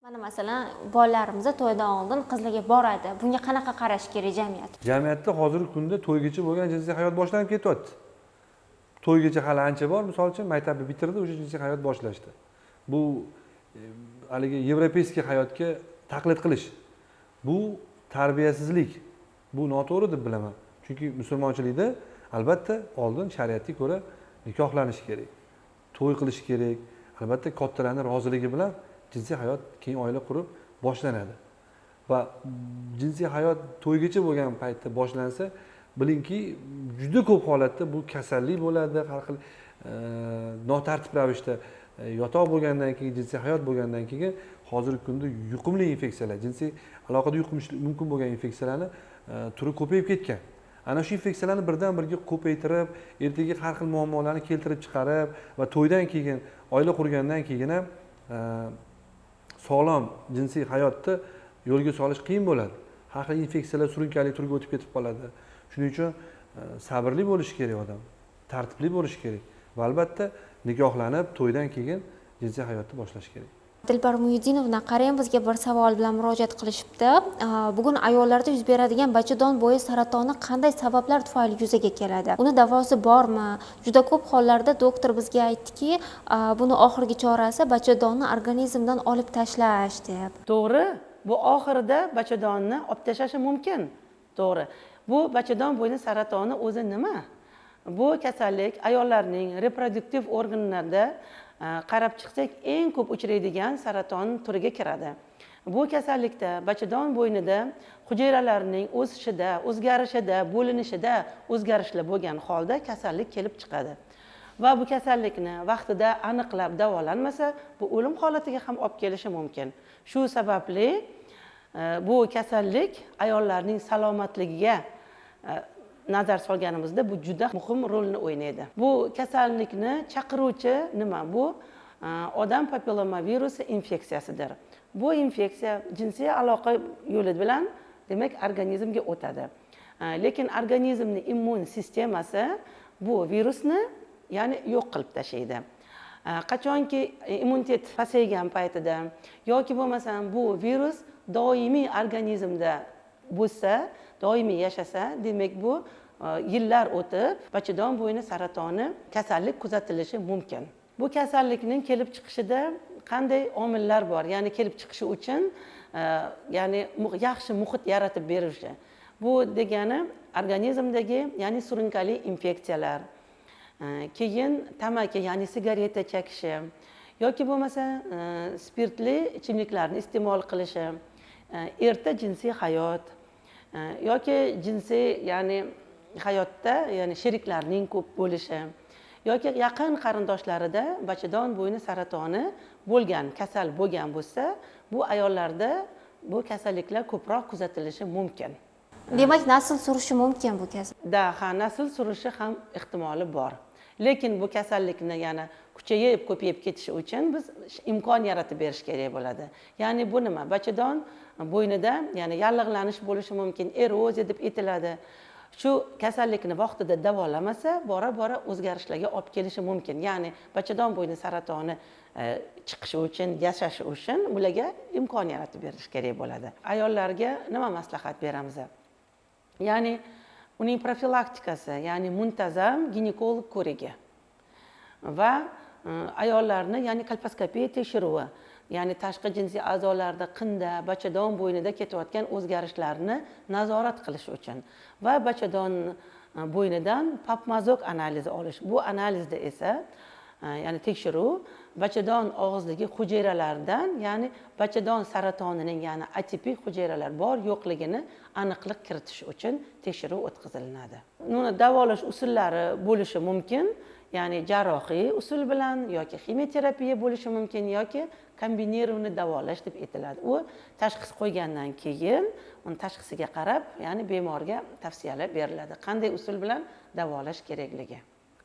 Mana masalan, bolalarimiz to'ydan oldin qizlarga boradi. Bunga qanaqa qarash kerak jamiyat? Jamiyatda hozirgi kunda to'ygacha bo'lgan jinsiy hayot boshlanib ketyapti. To'ygacha hali ancha bor, misol uchun maktabni bitirdi, o'sha jinsiy hayot boshlashdi. Bu haligi yevropeyskiy hayotga taqlid qilish. Bu tarbiyasizlik. Bu noto'g'ri deb bilaman. Chunki musulmonchilikda albatta oldin shariatga ko'ra nikohlanish kerak. To'y qilish kerak. Albatta kattalarning roziligi bilan jinsiy hayot keyin oila qurib boshlanadi. Va jinsiy hayot to'ygacha bo'lgan paytda boshlansa, bilingki, juda ko'p holatda bu kasallik bo'ladi, har xil notartib ravishda yotoq bo'lgandan keyin, jinsiy hayot bo'lgandan keyin hozirgi kunda yuqumli infeksiyalar, jinsiy aloqada yuqilishi mumkin bo'lgan infeksiyalarni turi ko'payib ketgan. Ana shu infeksiyalarni birdan birga ko'paytirib, ertaga har xil muammolarni keltirib chiqarib va to'ydan keyin, oila qurgandan keyin ham sog'lom jinsiy hayotni yo'lga solish qiyin bo'ladi. Har xil infeksiyalar surunkali turga o'tib ketib qoladi. Shuning uchun sabrli bo'lish kerak odam, tartibli bo'lish kerak va albatta nikohlanib, to'ydan keyin jinsiy hayotni boshlash kerak. Dilbar Muhiddinovna, qarang, bizga bir savol bilan murojaat qilishibdi. Bugun ayollarda yuz beradigan bachadon bo'yi saratoni qanday sabablar tufayli yuzaga keladi? Uni davosi bormi? Juda ko'p hollarda doktor bizga aytdiki, buni oxirgi chorasi bachadonni organizmdan olib tashlash deb. To'g'ri, bu oxirida bachadonni olib tashlashi mumkin. To'g'ri. Bu bachadon bo'yi saratoni o'zi nima? Bu kasallik ayollarning reproduktiv organlarida qarab chiqsak eng ko'p uchraydigan saraton turiga kiradi. Bu kasallikda bachadon bo'ynida hujayralarning o'sishida, o'zgarishida, bo'linishida o'zgarishlar bo'lgan holda kasallik kelib chiqadi. Va bu kasallikni vaqtida aniqlab davolanmasa, bu o'lim holatiga ham olib kelishi mumkin. Shu sababli bu kasallik ayollarning salomatligiga nazar solganimizda bu juda muhim rolni o'ynaydi. Bu kasallikni chaqiruvchi nima? Bu odam papillomavirusi infeksiyasidir. Bu infeksiya jinsiy aloqa yo'li bilan demak organizmga o'tadi. Lekin organizmning immun sistemasi bu virusni ya'ni yo'q qilib tashlaydi. Qachonki immunitet pasaygan paytida yoki bo'lmasam bu virus doimiy organizmda bo'lsa, doimiy yashasa, demak bu yillar o'tib bachadon bo'yi saratoni kasallik kuzatilishi mumkin. Bu kasallikning kelib chiqishida qanday omillar bor? Ya'ni kelib chiqishi uchun ya'ni yaxshi muhit yaratib berishi. Bu degani organizmdagi ya'ni surunkali infeksiyalar, keyin tamaki ya'ni sigareta chekishi yoki bo'lmasa spirtli ichimliklarni iste'mol qilishi, erta jinsiy hayot yoki jinsiy ya'ni hayotda ya'ni sheriklarning ko'p bo'lishi yoki yaqin qarindoshlarida bachadon bo'yi saratoni bo'lgan, kasal bo'lgan bo'lsa, bu ayollarda bu kasalliklar ko'proq kuzatilishi mumkin. Demak, nasl surishi mumkin bu kasallik. Ha, nasl surishi ham ehtimoli bor. Lekin bu kasallikni yana kuchayib, ko'payib ketishi uchun biz imkon yaratib berish kerak bo'ladi. Ya'ni bu nima? Bachadon bo'ynida ya'ni yallig'lanish bo'lishi mumkin, eroziya deb aytiladi. Shu kasallikni vaqtida davolamasa, bora-bora o'zgarishlarga olib kelishi mumkin. Ya'ni bachadon bo'yi saratoni chiqishi uchun, yashashi uchun ularga imkon yaratib berish kerak bo'ladi. Ayollarga nima maslahat beramiz? Ya'ni uning profilaktikasi, ya'ni muntazam ginekolog ko'rigi va ayollarni ya'ni kolposkopiya tekshiruvi, ya'ni tashqi jinsiy a'zolarda qinda, bachadon bo'ynida ketayotgan o'zgarishlarni nazorat qilish uchun va bachadon bo'ynidan papmazok analizi olish. Bu analizda esa ya'ni tekshiruv bachadon og'zidagi hujayralardan, ya'ni bachadon saratonining ya'ni atipik hujayralar bor yo'qligini aniqlik kiritish uchun tekshiruv o'tkazilinadi. Uni davolash usullari bo'lishi mumkin. Ya'ni jarrohiy usul bilan yoki ximioterapiya bo'lishi mumkin yoki kombinirованный davolash deb aytiladi. U tashxis qo'ygandan keyin uni tashxisiga qarab, ya'ni bemorga tavsiyalar beriladi. Qanday usul bilan davolash kerakligi.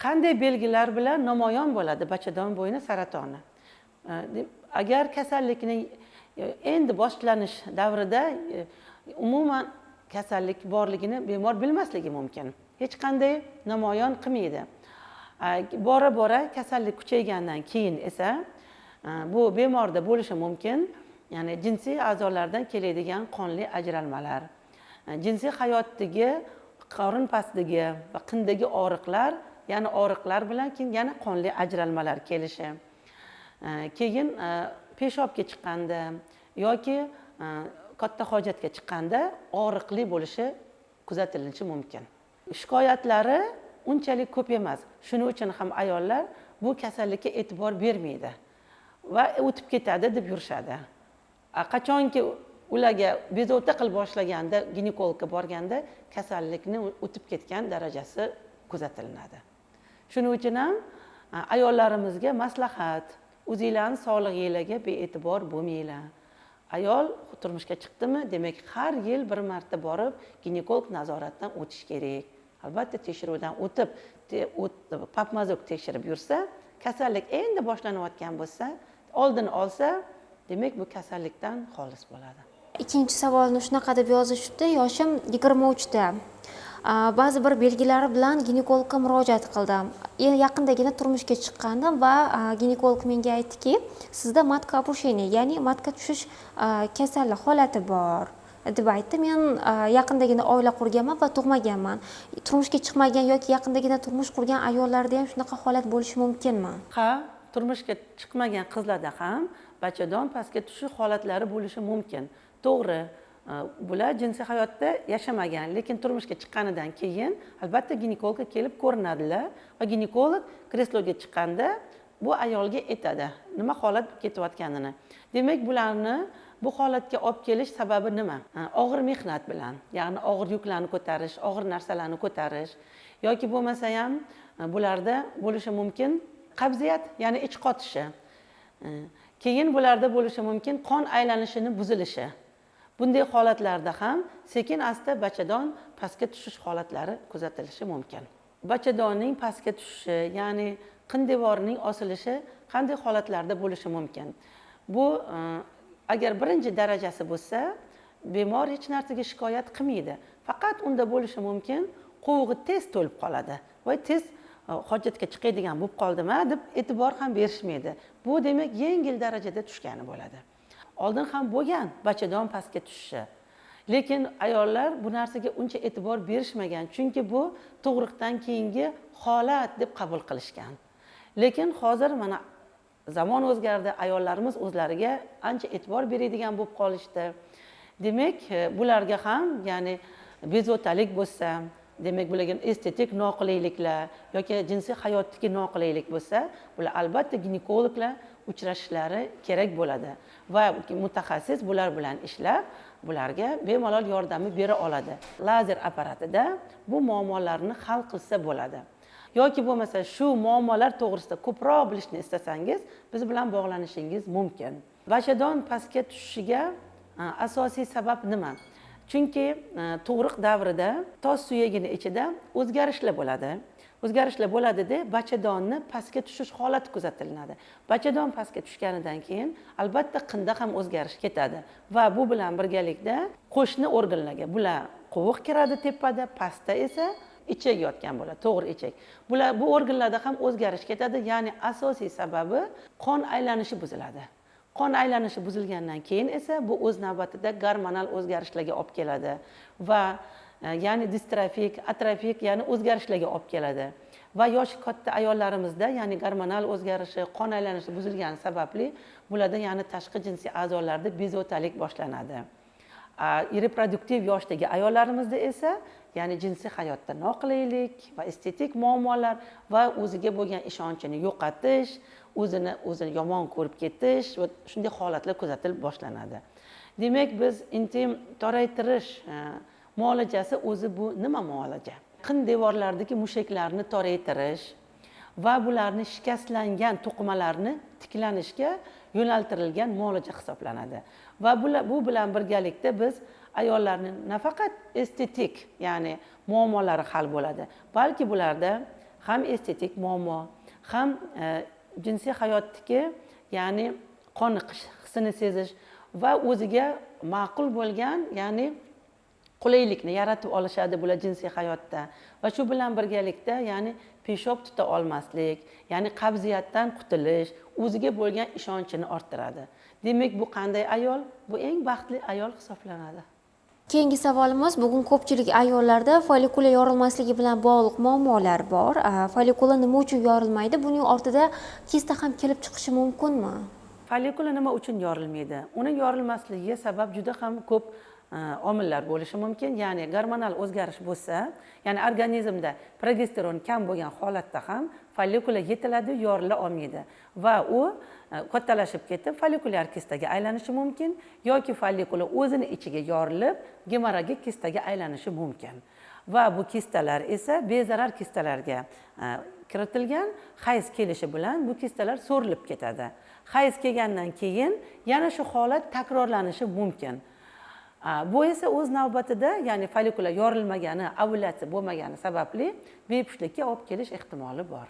Qanday belgilar bilan namoyon bo'ladi bachadon bo'yi saratoni? Agar kasallikning endi boshlanish davrida umuman kasallik borligini bemor bilmasligi mumkin. Hech qanday namoyon qilmaydi. Bora-bora kasallik kuchaygandan keyin esa bu bemorda bo'lishi mumkin. ya'ni jinsiy a'zolardan keladigan qonli ajralmalar, jinsiy hayotdagi qorin pastidagi va qindagi og'riqlar, ya'ni og'riqlar bilan keyin yana qonli ajralmalar kelishi, keyin peshobga chiqqanda yoki katta hojatga chiqqanda og'riqli bo'lishi kuzatilishi mumkin. Shikoyatlari unchalik ko'p emas. Shuning uchun ham ayollar bu kasallikka e'tibor bermaydi va o'tib ketadi deb yurishadi. Qachonki ularga bezovta qilib boshlaganda, ginekologga borganda kasallikni o'tib ketgan darajasi kuzatiladi. Shuning uchun ham ayollarimizga maslahat, o'zinglarning sog'lig'ingizga bee'tibor bo'lmanglar. Ayol turmushga chiqdimi, demak har yil bir marta borib ginekolog nazoratdan o'tish kerak. Albatta tekshiruvdan o'tib, papmazok tekshirib yursa, kasallik endi boshlanayotgan bo'lsa, oldin olsa, demak bu kasallikdan xolis bo'ladi. Ikkinchi savolni shunaqa deb yozishibdi: yoshim 23 da. Ba'zi bir belgilari bilan ginekologga murojaat qildim. Yaqindagina turmushga chiqqandim va ginekolog menga aytdiki, sizda matka opusheniya, ya'ni matka tushish kasali holati bor deb aytdi. Men yaqindagina oila qurganman va tug'maganman. Turmushga chiqmagan yoki yaqindagina turmush qurgan ayollarda ham shunaqa holat bo'lishi mumkinmi? Ha, turmushga chiqmagan qizlarda ham bachadon pastga tushish holatlari bo'lishi mumkin. To'g'ri, bular jinsiy hayotda yashamagan, lekin turmushga chiqqanidan keyin albatta ginekologga kelib ko'rinadilar va ginekolog kresloga chiqqanda bu ayolga aytadi, nima holat ketayotganini. Demak, bularni bu holatga olib kelish sababi nima? Og'ir mehnat bilan, ya'ni og'ir yuklarni ko'tarish, og'ir narsalarni ko'tarish yoki bo'lmasa ham bularda bo'lishi mumkin qabziyat, ya'ni ich qotishi. Keyin bularda bo'lishi mumkin qon aylanishini buzilishi. Bunday holatlarda ham sekin asta bachadon pastga tushish holatlari kuzatilishi mumkin. Bachadonning pastga tushishi, ya'ni qin devorining osilishi qanday holatlarda bo'lishi mumkin? Bu agar birinchi darajasi bo'lsa, bemor hech narsaga shikoyat qilmaydi. Faqat unda bo'lishi mumkin, qovug'i tez to'lib qoladi va tez hojatga chiqadigan bo'lib qoldimi deb e'tibor ham berishmaydi. Bu demak yengil darajada tushgani bo'ladi. Oldin ham bo'lgan bachadon pastga tushishi. Lekin ayollar bu narsaga uncha e'tibor berishmagan, chunki bu tug'ruqdan keyingi holat deb qabul qilishgan. Lekin hozir mana zamon o'zgardi, ayollarimiz o'zlariga ancha e'tibor beradigan bo'lib qolishdi. Demak, bularga ham, ya'ni bezovtalik bo'lsa, demak bularga estetik noqulayliklar yoki jinsiy hayotdagi noqulaylik bo'lsa, bular albatta ginekologlar uchrashishlari kerak bo'ladi va mutaxassis bular bilan ishlab, bularga bemalol yordami bera oladi. Lazer apparatida bu muammolarni hal qilsa bo'ladi. Yoki bo'lmasa shu muammolar to'g'risida ko'proq bilishni istasangiz, biz bilan bog'lanishingiz mumkin. Bachadon pastga tushishiga asosiy sabab nima? Chunki tug'ruq davrida tos suyagini ichida o'zgarishlar bo'ladi. O'zgarishlar bo'ladi-da, bachadonni pastga tushish holati kuzatiladi. Bachadon pastga tushganidan keyin albatta qinda ham o'zgarish ketadi va bu bilan birgalikda qo'shni organlarga bular qovuq kiradi tepada, pastda esa ichak yotgan bo'ladi, to'g'ri ichak. Bular bu organlarda ham o'zgarish ketadi, ya'ni asosiy sababi qon aylanishi buziladi. Qon aylanishi buzilgandan keyin esa bu o'z navbatida gormonal o'zgarishlarga olib keladi va ya'ni distrofik, atrofik, ya'ni o'zgarishlarga olib keladi. Va yosh katta ayollarimizda, ya'ni gormonal o'zgarishi, qon aylanishi buzilgani sababli bularda ya'ni tashqi jinsiy a'zolarda bezovtalik boshlanadi. Reproduktiv yoshdagi ayollarimizda esa, ya'ni jinsiy hayotda noqulaylik va estetik muammolar va o'ziga bo'lgan ishonchini yo'qotish, o'zini yomon ko'rib ketish va shunday holatlar kuzatilib boshlanadi. Demak, biz intim toraytirish muolajasi o'zi bu nima muolaja? Qin devorlaridagi mushaklarni toraytirish va bularni shikastlangan to'qimalarni tiklanishga yo'naltirilgan muolaja hisoblanadi. Va bu bilan birgalikda biz ayollarning nafaqat estetik, ya'ni muammolari hal bo'ladi, balki bularda ham estetik muammo, ham jinsiy hayotdagi, ya'ni qoniqish hissini sezish va o'ziga ma'qul bo'lgan, ya'ni qulaylikni yaratib olishadi bular jinsiy hayotda va shu bilan birgalikda ya'ni peshob tuta olmaslik, ya'ni qabziyatdan qutulish, o'ziga bo'lgan ishonchini orttiradi. Demak, bu qanday ayol? Bu eng baxtli ayol hisoblanadi. Keyingi savolimiz, bugun ko'pchilik ayollarda follikula yorilmasligi bilan bog'liq muammolar bor. Follikula nima uchun yorilmaydi? Buning ortida kista ham kelib chiqishi mumkinmi? Follikula nima uchun yorilmaydi? Uni yorilmasligiga sabab juda ham ko'p omillar bo'lishi mumkin. Ya'ni gormonal o'zgarish bo'lsa, ya'ni organizmda progesteron kam bo'lgan holatda ham follikula yetiladi, yorila olmaydi va u kattalashib ketib follikulyar kistaga aylanishi mumkin yoki follikula o'zini ichiga yorilib gemorragik kistaga aylanishi mumkin. Va bu kistalar esa bezarar kistalarga kiritilgan, hayz kelishi bilan bu kistalar so'rilib ketadi. Hayz kelgandan keyin yana shu holat takrorlanishi mumkin. Bu esa o'z navbatida, ya'ni follikula yorilmagani, ovulyatsiya bo'lmagani sababli bepushtlikka olib kelish ehtimoli bor.